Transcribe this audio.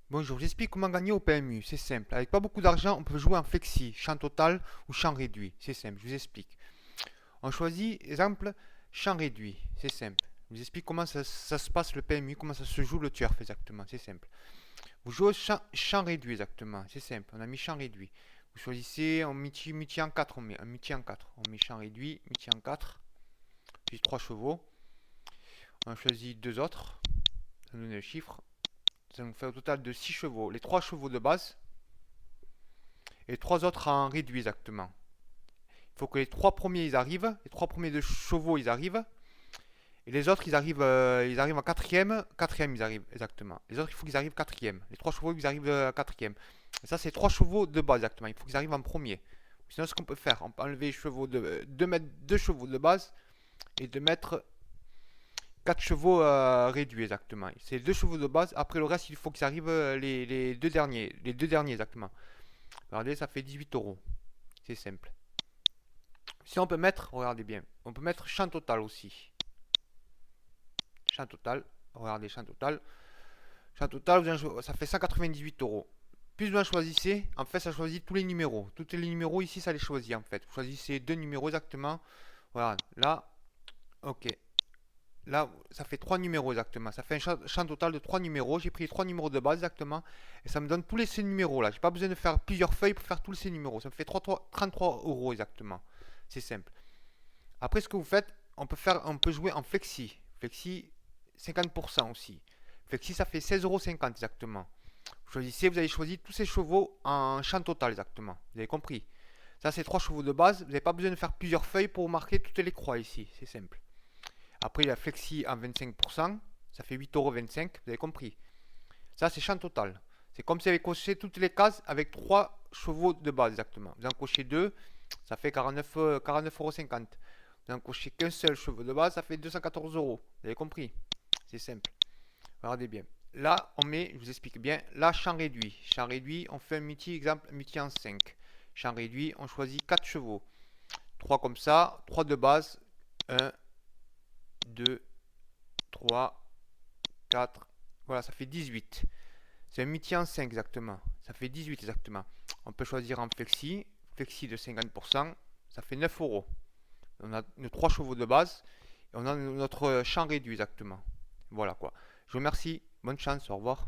Bonjour, j'explique comment gagner au PMU. C'est simple. Avec pas beaucoup d'argent, on peut jouer en flexi, champ total ou champ réduit. C'est simple, je vous explique. On choisit, exemple, champ réduit. C'est simple. Je vous explique comment ça se passe le PMU, comment ça se joue le turf exactement. C'est simple. Vous jouez au champ réduit exactement. C'est simple. On a mis champ réduit. Vous choisissez, on miti en 4. On met un miti en 4. On met champ réduit, miti en 4. Puis 3 chevaux. On choisit deux autres. Ça nous donne le chiffre. Ça nous fait au total de 6 chevaux. Les 3 chevaux de base et 3 autres en réduit exactement. Il faut que les 3 premiers ils arrivent, les 3 premiers de chevaux ils arrivent, et les autres ils arrivent en quatrième, quatrième ils arrivent exactement. Les autres il faut qu'ils arrivent quatrième. Les 3 chevaux ils arrivent quatrième. Et ça c'est 3 chevaux de base exactement. Il faut qu'ils arrivent en premier. Sinon ce qu'on peut faire, on peut enlever les chevaux de mettre 2 chevaux de base et de mettre 4 chevaux réduits exactement. C'est 2 chevaux de base. Après le reste il faut qu'ils arrivent les deux derniers, les deux derniers exactement. Regardez ça fait 18 €. C'est simple. Si on peut mettre, regardez bien, on peut mettre champ total aussi. Champ total, regardez champ total. Champ total, ça fait 198 €. Plus vous en choisissez, en fait ça choisit tous les numéros. Tous les numéros ici ça les choisit en fait. Vous choisissez deux numéros exactement. Voilà, là, ok. Là, ça fait 3 numéros exactement. Ça fait un champ total de 3 numéros. J'ai pris 3 numéros de base exactement. Et ça me donne tous ces numéros là. J'ai pas besoin de faire plusieurs feuilles pour faire tous ces numéros. Ça me fait 33 € exactement. C'est simple. Après, ce que vous faites, on peut jouer en flexi. Flexi, 50% aussi. Flexi, ça fait 16,50 € exactement. Vous choisissez, vous avez choisi tous ces chevaux en champ total exactement. Vous avez compris. Ça, c'est 3 chevaux de base. Vous n'avez pas besoin de faire plusieurs feuilles pour marquer toutes les croix ici. C'est simple. Après, il y a flexi en 25%. Ça fait 8,25 €. Vous avez compris. Ça, c'est champ total. C'est comme si vous avez coché toutes les cases avec 3 chevaux de base exactement. Vous en cochez 2, ça fait 49,50 €. Vous en cochez qu'un seul cheveu de base, ça fait 214 €. Vous avez compris? C'est simple. Regardez bien. Là, on met, je vous explique bien, là, champ réduit. Champ réduit, on fait un multi, exemple, multi en 5. Champ réduit, on choisit 4 chevaux. 3 comme ça, 3 de base. 1, 2, 3, 4. Voilà, ça fait 18. C'est un multi en 5 exactement. Ça fait 18 exactement. On peut choisir en flexi. Flexi de 50%. Ça fait 9 €. On a nos 3 chevaux de base. Et on a notre champ réduit exactement. Voilà quoi. Je vous remercie. Bonne chance. Au revoir.